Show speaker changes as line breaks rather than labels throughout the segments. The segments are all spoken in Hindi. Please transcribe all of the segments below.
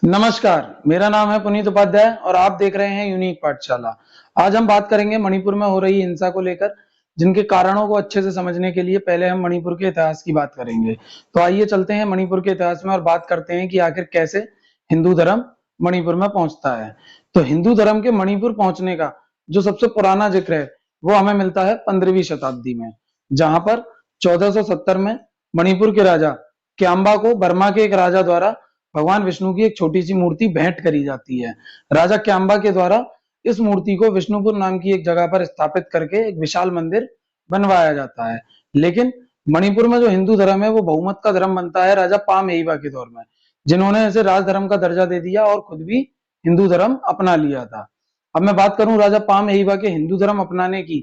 नमस्कार, मेरा नाम है पुनीत उपाध्याय और आप देख रहे हैं यूनिक पाठशाला। आज हम बात करेंगे मणिपुर में हो रही हिंसा को लेकर, जिनके कारणों को अच्छे से समझने के लिए पहले हम मणिपुर के इतिहास की बात करेंगे। तो आइए चलते हैं मणिपुर के इतिहास में और बात करते हैं कि आखिर कैसे हिंदू धर्म मणिपुर में पहुंचता है। तो हिंदू धर्म के मणिपुर पहुंचने का जो सबसे पुराना जिक्र है, वो हमें मिलता है 15वीं शताब्दी में, जहां पर 1470 में मणिपुर के राजा क्यांबा को बर्मा के एक राजा द्वारा भगवान विष्णु की एक छोटी सी मूर्ति भेंट करी जाती है। राजा क्यांबा के द्वारा इस मूर्ति को विष्णुपुर नाम की एक जगह पर स्थापित करके एक विशाल मंदिर बनवाया जाता है। लेकिन मणिपुर में जो हिंदू धर्म है वो बहुमत का धर्म बनता है राजा पामहेइबा के दौर में, जिन्होंने इसे राज धर्म का दर्जा दे दिया और खुद भी हिंदू धर्म अपना लिया था। अब मैं बात करूं राजा पामहेइबा के हिंदू धर्म अपनाने की,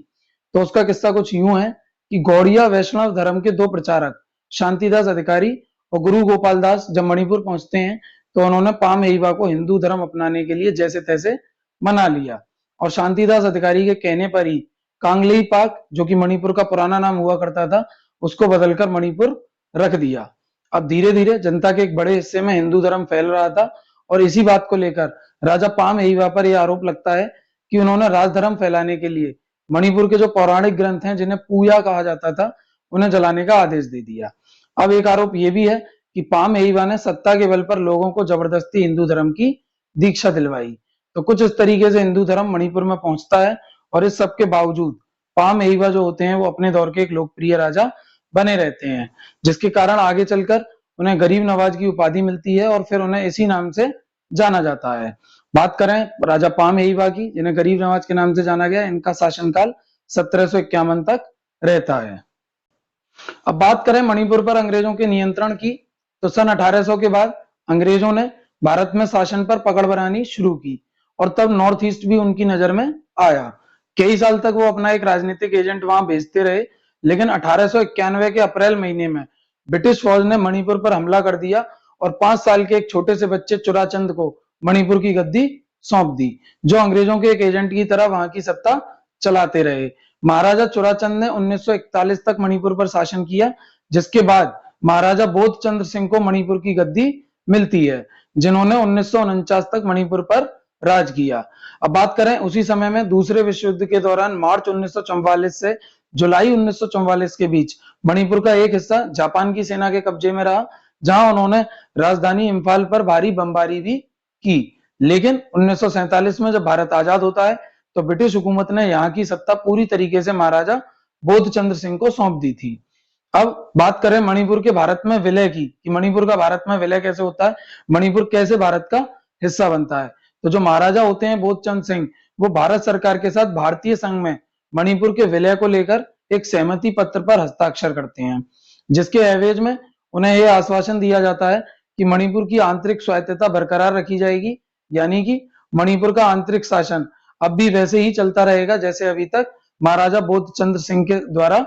तो उसका किस्सा कुछ यूं है कि गौड़िया वैष्णव धर्म के दो प्रचारक शांतिदास अधिकारी और गुरु गोपाल दास जब मणिपुर पहुंचते हैं, तो उन्होंने पामहेइबा को हिंदू धर्म अपनाने के लिए जैसे तैसे मना लिया और शांतिदास अधिकारी के कहने पर ही कांगलेई पाक, जो कि मणिपुर का पुराना नाम हुआ करता था, उसको बदलकर मणिपुर रख दिया। अब धीरे धीरे जनता के एक बड़े हिस्से में हिंदू धर्म फैल रहा था और इसी बात को लेकर राजा पामहेइबा पर यह आरोप लगता है कि उन्होंने राजधर्म फैलाने के लिए मणिपुर के जो पौराणिक ग्रंथ हैं, जिन्हें पूया कहा जाता था, उन्हें जलाने का आदेश दे दिया। अब एक आरोप यह भी है कि पामहेइबा ने सत्ता के बल पर लोगों को जबरदस्ती हिंदू धर्म की दीक्षा दिलवाई। तो कुछ इस तरीके से हिंदू धर्म मणिपुर में पहुंचता है और इस सब के बावजूद पामहेइबा जो होते हैं वो अपने दौर के एक लोकप्रिय राजा बने रहते हैं, जिसके कारण आगे चलकर उन्हें गरीब नवाज की उपाधि मिलती है और फिर उन्हें इसी नाम से जाना जाता है। बात करें राजा पामहेइबा की, जिन्हें गरीब नवाज के नाम से जाना गया, इनका शासनकाल 1751 तक रहता है। अब बात करें मणिपुर पर अंग्रेजों के नियंत्रण की, तो सन 1800 के बाद अंग्रेजों ने भारत में शासन पर पकड़ बनानी शुरू की और तब नॉर्थ ईस्ट भी उनकी नजर में आया। कई साल तक वो अपना एक राजनीतिक एजेंट वहां भेजते रहे, लेकिन 1891 के अप्रैल महीने में ब्रिटिश फौज ने मणिपुर पर हमला कर दिया और 5 साल के एक छोटे से बच्चे चुराचंद को मणिपुर की गद्दी सौंप दी, जो अंग्रेजों के एक एजेंट की तरह वहां की सत्ता चलाते रहे। महाराजा चुराचंद ने 1941 तक मणिपुर पर शासन किया, जिसके बाद महाराजा बोधचंद्र सिंह को मणिपुर की गद्दी मिलती है, जिन्होंने 1949 तक मणिपुर पर राज किया। अब बात करें उसी समय में दूसरे विश्व युद्ध के दौरान मार्च 1944 से जुलाई 1944 के बीच मणिपुर का एक हिस्सा जापान की सेना के कब्जे में रहा, जहां उन्होंने राजधानी इंफाल पर भारी बमबारी भी की। लेकिन 1947 में जब भारत आजाद होता है, तो ब्रिटिश हुकूमत ने यहाँ की सत्ता पूरी तरीके से महाराजा बोधचंद्र सिंह को सौंप दी थी। अब बात करें मणिपुर के भारत में विलय की, कि मणिपुर का भारत में विलय कैसे होता है, मणिपुर कैसे भारत का हिस्सा बनता है। तो जो महाराजा होते हैं बोधचंद्र सिंह, वो भारत सरकार के साथ भारतीय संघ में मणिपुर के विलय को लेकर एक सहमति पत्र पर हस्ताक्षर करते हैं, जिसके एवज में उन्हें यह आश्वासन दिया जाता है कि मणिपुर की आंतरिक स्वायत्तता बरकरार रखी जाएगी, यानी कि मणिपुर का आंतरिक शासन अब भी वैसे ही चलता रहेगा जैसे अभी तक महाराजा बोधचंद्र सिंह के द्वारा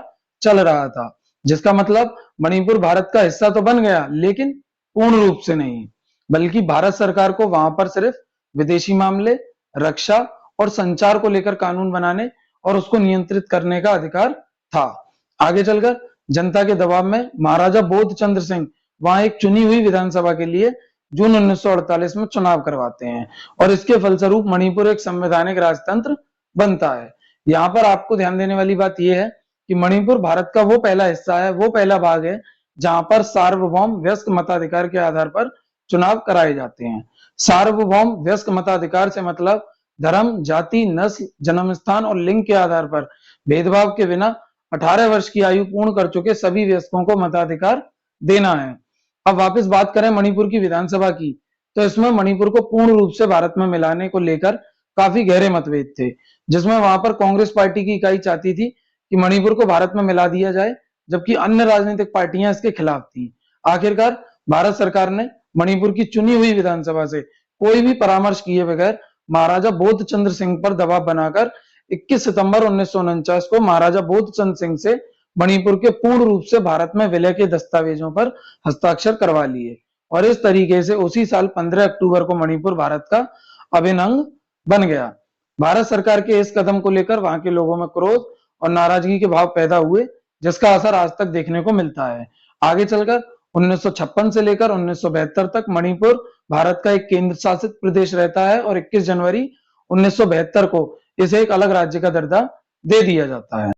चल रहा था। जिसका मतलब मणिपुर भारत का हिस्सा तो बन गया, लेकिन पूर्ण रूप से नहीं, बल्कि भारत सरकार को वहां पर सिर्फ विदेशी मामले, रक्षा और संचार को लेकर कानून बनाने और उसको नियंत्रित करने का अधिकार था। आगे चलकर जनता के दबाव में महाराजा बोधचंद्र सिंह वहां एक चुनी हुई विधानसभा के लिए जून 1948 में चुनाव करवाते हैं और इसके फलस्वरूप मणिपुर एक संवैधानिक राजतंत्र बनता है। यहाँ पर आपको ध्यान देने वाली बात यह है कि मणिपुर भारत का वो पहला हिस्सा है, वो पहला भाग है जहां पर सार्वभौम वयस्क मताधिकार के आधार पर चुनाव कराए जाते हैं। सार्वभौम वयस्क मताधिकार से मतलब धर्म, जाति, नस्ल, जन्म स्थान और लिंग के आधार पर भेदभाव के बिना 18 वर्ष की आयु पूर्ण कर चुके सभी वयस्कों को मताधिकार देना है। अब वापस बात करें मणिपुर की विधानसभा की, तो इसमें मणिपुर को पूर्ण रूप से भारत में मिलाने को लेकर काफी गहरे मतभेद थे, जिसमें वहां पर कांग्रेस पार्टी की इकाई चाहती थी कि मणिपुर को भारत में मिला दिया जाए, जबकि अन्य राजनीतिक पार्टियां इसके खिलाफ थी। आखिरकार भारत सरकार ने मणिपुर की चुनी हुई विधानसभा से कोई भी परामर्श किए बगैर महाराजा बोधचंद्र सिंह पर दबाव बनाकर 21 सितंबर 1949 को महाराजा बोधचंद्र सिंह से मणिपुर के पूर्ण रूप से भारत में विलय के दस्तावेजों पर हस्ताक्षर करवा लिए और इस तरीके से उसी साल 15 अक्टूबर को मणिपुर भारत का अभिन्न अंग बन गया। भारत सरकार के इस कदम को लेकर वहां के लोगों में क्रोध और नाराजगी के भाव पैदा हुए, जिसका असर आज तक देखने को मिलता है। आगे चलकर 1956 से लेकर 1972 तक मणिपुर भारत का एक केंद्र शासित प्रदेश रहता है और 21 जनवरी 1972 को इसे एक अलग राज्य का दर्जा दे दिया जाता है।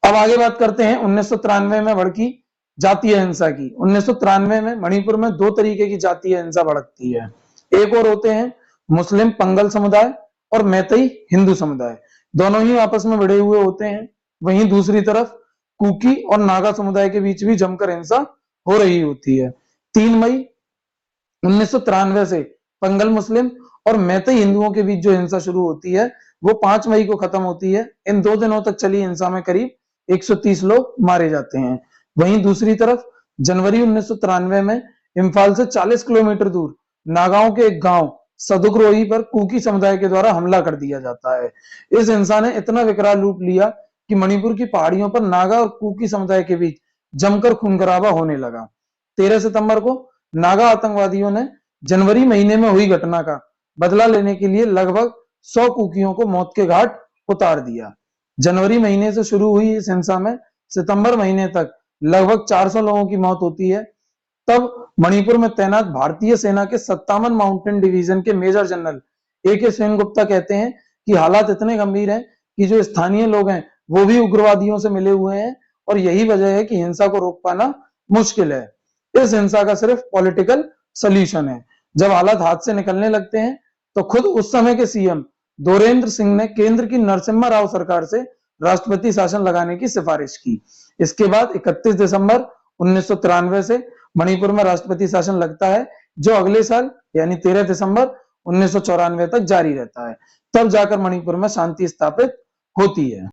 अब आगे बात करते हैं 1993 में भड़की जातीय हिंसा की। 1993 में मणिपुर में दो तरीके की जातीय हिंसा भड़कती है। एक और होते हैं मुस्लिम पंगल समुदाय और मैतेई हिंदू समुदाय, दोनों ही आपस में भिड़े हुए होते हैं। वहीं दूसरी तरफ कुकी और नागा समुदाय के बीच भी जमकर हिंसा हो रही होती है। 3 मई 1993 से पंगल मुस्लिम और मैतेई हिंदुओं के बीच जो हिंसा शुरू होती है वो 5 मई को खत्म होती है। इन 2 दिनों तक चली हिंसा में करीब 130 लोग मारे जाते हैं। वहीं दूसरी तरफ जनवरी 1993 में इम्फाल से 40 किलोमीटर दूर नागाओं के एक गांव सदुकरोही पर कुकी समुदाय के द्वारा हमला कर दिया जाता है। इस हिंसा ने इतना विकराल रूप लिया कि मणिपुर की पहाड़ियों पर नागा और कुकी समुदाय के बीच जमकर खून-खराबा होने लगा। 13 सितंबर को नागा आतंकवादियों ने जनवरी महीने में हुई घटना का बदला लेने के लिए लगभग 100 कुकियों को मौत के घाट उतार दिया। जनवरी महीने से शुरू हुई इस हिंसा में सितंबर महीने तक लगभग 400 लोगों की मौत होती है। तब मणिपुर में तैनात भारतीय सेना के 57 माउंटेन डिवीजन के मेजर जनरल AK सेनगुप्ता कहते हैं कि हालात इतने गंभीर हैं कि जो स्थानीय लोग हैं वो भी उग्रवादियों से मिले हुए हैं और यही वजह है कि हिंसा को रोक पाना मुश्किल है। इस हिंसा का सिर्फ पॉलिटिकल सॉल्यूशन है। जब हालात हाथ से निकलने लगते हैं तो खुद उस समय के CM दोरेंद्र सिंह ने केंद्र की नरसिम्हा राव सरकार से राष्ट्रपति शासन लगाने की सिफारिश की। इसके बाद 31 दिसंबर 1993 से मणिपुर में राष्ट्रपति शासन लगता है जो अगले साल यानी 13 दिसंबर 1994 तक जारी रहता है। तब जाकर मणिपुर में शांति स्थापित होती है।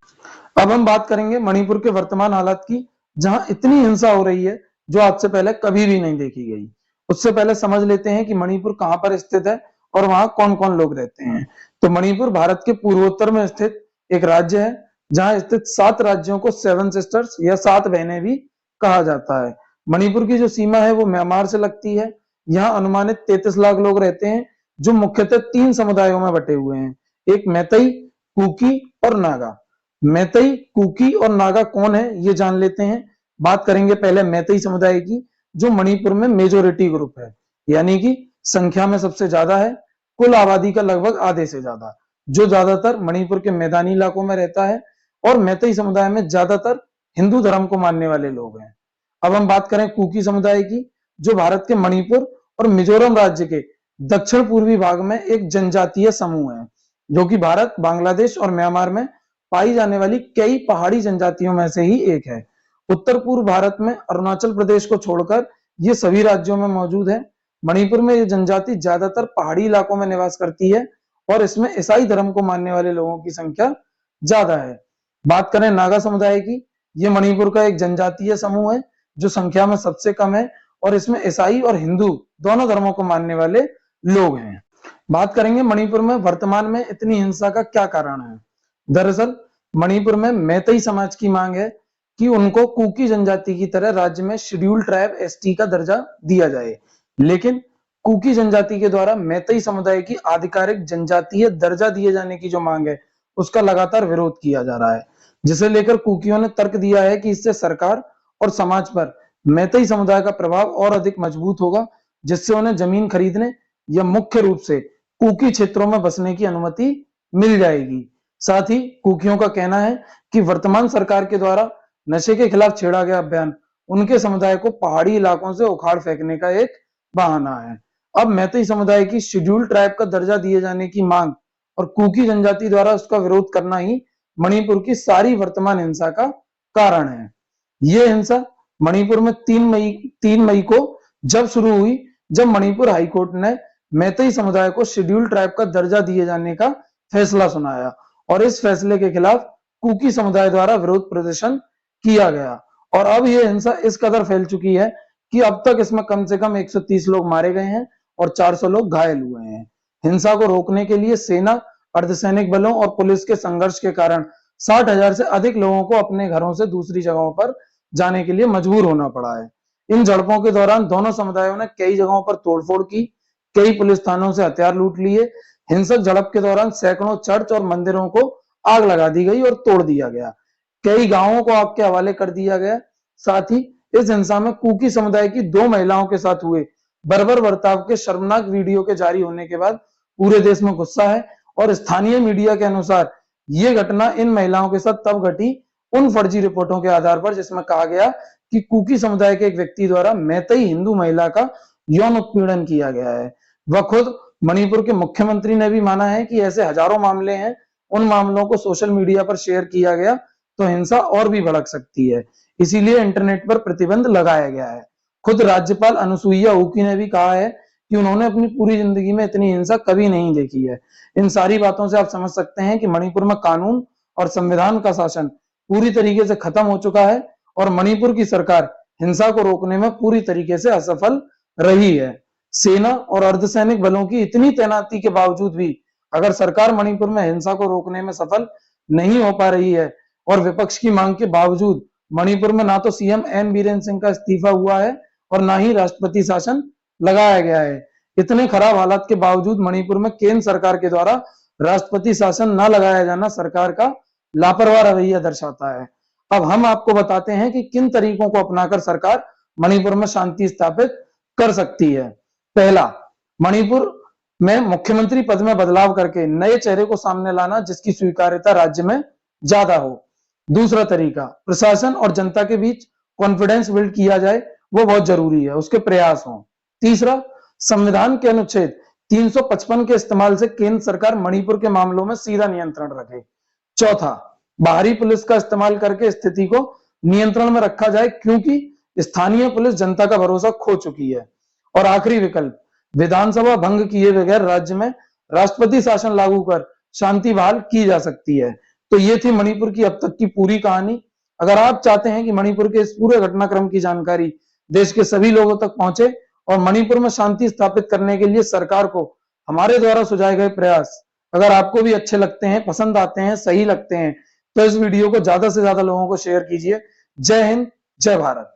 अब हम बात करेंगे मणिपुर के वर्तमान हालात की, जहां इतनी हिंसा हो रही है जो आज से पहले कभी भी नहीं देखी गई। उससे पहले समझ लेते हैं कि मणिपुर कहां पर स्थित है और वहां कौन कौन लोग रहते हैं। तो मणिपुर भारत के पूर्वोत्तर में स्थित एक राज्य है जहां स्थित 7 राज्यों को 7 सिस्टर्स या 7 बहनें भी कहा जाता है। मणिपुर की जो सीमा है वो म्यांमार से लगती है। यहाँ अनुमानित 33 लाख लोग रहते हैं जो मुख्यतः 3 समुदायों में बटे हुए हैं, एक मैतेई, कुकी और नागा। मैतेई, कुकी और नागा कौन है ये जान लेते हैं। बात करेंगे पहले मैतेई समुदाय की, जो मणिपुर में मेजोरिटी ग्रुप है, यानी कि संख्या में सबसे ज्यादा है, कुल आबादी का लगभग आधे से ज्यादा, जो ज्यादातर मणिपुर के मैदानी इलाकों में रहता है। और मैतेई समुदाय में ज्यादातर हिंदू धर्म को मानने वाले लोग हैं। अब हम बात करें कुकी समुदाय की, जो भारत के मणिपुर और मिजोरम राज्य के दक्षिण पूर्वी भाग में एक जनजातीय समूह है, जो कि भारत, बांग्लादेश और म्यांमार में पाई जाने वाली कई पहाड़ी जनजातियों में से ही एक है। उत्तर पूर्व भारत में अरुणाचल प्रदेश को छोड़कर ये सभी राज्यों में मौजूद है। मणिपुर में ये जनजाति ज्यादातर पहाड़ी इलाकों में निवास करती है और इसमें ईसाई धर्म को मानने वाले लोगों की संख्या ज्यादा है। बात करें नागा समुदाय की, ये मणिपुर का एक जनजातीय समूह है जो संख्या में सबसे कम है और इसमें ईसाई और हिंदू दोनों धर्मों को मानने वाले लोग हैं। बात करेंगे मणिपुर में वर्तमान में इतनी हिंसा का क्या कारण है। दरअसल मणिपुर में मैतेई समाज की मांग है कि उनको कुकी जनजाति की तरह राज्य में शेड्यूल्ड ट्राइब ST का दर्जा दिया जाए, लेकिन कुकी जनजाति के द्वारा मैतेई समुदाय की आधिकारिक जनजातीय दर्जा दिए जाने की जो मांग है उसका लगातार विरोध किया जा रहा है, जिसे लेकर कुकियों ने तर्क दिया है कि इससे सरकार और समाज पर मैतेई समुदाय का प्रभाव और अधिक मजबूत होगा, जिससे उन्हें जमीन खरीदने या मुख्य रूप से कुकी क्षेत्रों में बसने की अनुमति मिल जाएगी। साथ ही कुकियों का कहना है कि वर्तमान सरकार के द्वारा नशे के खिलाफ छेड़ा गया अभियान उनके समुदाय को पहाड़ी इलाकों से उखाड़ फेंकने का एक बहाना है। अब मैतेई समुदाय की शेड्यूल्ड ट्राइब का दर्जा दिए जाने की मांग और कुकी जनजाति द्वारा उसका विरोध करना ही मणिपुर की सारी वर्तमान हिंसा का कारण है। ये हिंसा मणिपुर में 3 मई को जब शुरू हुई, जब मणिपुर हाईकोर्ट ने मैतेई समुदाय को शेड्यूल्ड ट्राइब का दर्जा दिए जाने का फैसला सुनाया और इस फैसले के खिलाफ कुकी समुदाय द्वारा विरोध प्रदर्शन किया गया। और अब यह हिंसा इस कदर फैल चुकी है कि अब तक इसमें कम से कम 130 लोग मारे गए हैं और 400 लोग घायल हुए हैं। हिंसा को रोकने के लिए सेना, अर्धसैनिक बलों और पुलिस के संघर्ष के कारण 60,000 से अधिक लोगों को अपने घरों से दूसरी जगहों पर जाने के लिए मजबूर होना पड़ा है। इन झड़पों के दौरान दोनों समुदायों ने कई जगहों पर तोड़फोड़ की, कई पुलिस थानों से हथियार लूट लिए। हिंसक झड़प के दौरान सैकड़ों चर्च और मंदिरों को आग लगा दी गई और तोड़ दिया गया, कई गांवों को आग के हवाले कर दिया गया। साथ ही इस हिंसा में कुकी समुदाय की 2 महिलाओं के साथ हुए बर्बर बर्ताव के शर्मनाक वीडियो के जारी होने के बाद पूरे देश में गुस्सा है और स्थानीय मीडिया के अनुसार ये घटना इन महिलाओं के साथ तब घटी उन फर्जी रिपोर्टों के आधार पर जिसमें कहा गया कि कुकी समुदाय के एक व्यक्ति द्वारा मैतेई हिंदू महिला का यौन उत्पीड़न किया गया है। वह खुद मणिपुर के मुख्यमंत्री ने भी माना है कि ऐसे हजारों मामले हैं, उन मामलों को सोशल मीडिया पर शेयर किया गया तो हिंसा और भी भड़क सकती है, इसीलिए इंटरनेट पर प्रतिबंध लगाया गया है। खुद राज्यपाल अनुसुईया उइके ने भी कहा है कि उन्होंने अपनी पूरी जिंदगी में इतनी हिंसा कभी नहीं देखी है। इन सारी बातों से आप समझ सकते हैं कि मणिपुर में कानून और संविधान का शासन पूरी तरीके से खत्म हो चुका है और मणिपुर की सरकार हिंसा को रोकने में पूरी तरीके से असफल रही है। सेना और अर्धसैनिक बलों की इतनी तैनाती के बावजूद भी अगर सरकार मणिपुर में हिंसा को रोकने में सफल नहीं हो पा रही है और विपक्ष की मांग के बावजूद मणिपुर में ना तो सीएम एन बीरेन सिंह का इस्तीफा हुआ है और ना ही राष्ट्रपति शासन लगाया गया है, इतने खराब हालात के बावजूद मणिपुर में केंद्र सरकार के द्वारा राष्ट्रपति शासन न लगाया जाना सरकार का लापरवाह रवैया दर्शाता है। अब हम आपको बताते हैं कि किन तरीकों को अपनाकर सरकार मणिपुर में शांति स्थापित कर सकती है। पहला, मणिपुर में मुख्यमंत्री पद में बदलाव करके नए चेहरे को सामने लाना जिसकी स्वीकार्यता राज्य में ज्यादा हो। दूसरा तरीका, प्रशासन और जनता के बीच कॉन्फिडेंस बिल्ड किया जाए, वो बहुत जरूरी है, उसके प्रयास हों। तीसरा, संविधान के अनुच्छेद 355 के इस्तेमाल से केंद्र सरकार मणिपुर के मामलों में सीधा नियंत्रण रखे। चौथा, बाहरी पुलिस का इस्तेमाल करके स्थिति को नियंत्रण में रखा जाए क्योंकि स्थानीय पुलिस जनता का भरोसा खो चुकी है। और आखिरी विकल्प, विधानसभा भंग किए बगैर राज्य में राष्ट्रपति शासन लागू कर शांति बहाल की जा सकती है। तो ये थी मणिपुर की अब तक की पूरी कहानी। अगर आप चाहते हैं कि मणिपुर के इस पूरे घटनाक्रम की जानकारी देश के सभी लोगों तक पहुंचे और मणिपुर में शांति स्थापित करने के लिए सरकार को हमारे द्वारा सुझाए गए प्रयास अगर आपको भी अच्छे लगते हैं, पसंद आते हैं, सही लगते हैं, तो इस वीडियो को ज्यादा से ज्यादा लोगों को शेयर कीजिए। जय हिंद, जय भारत।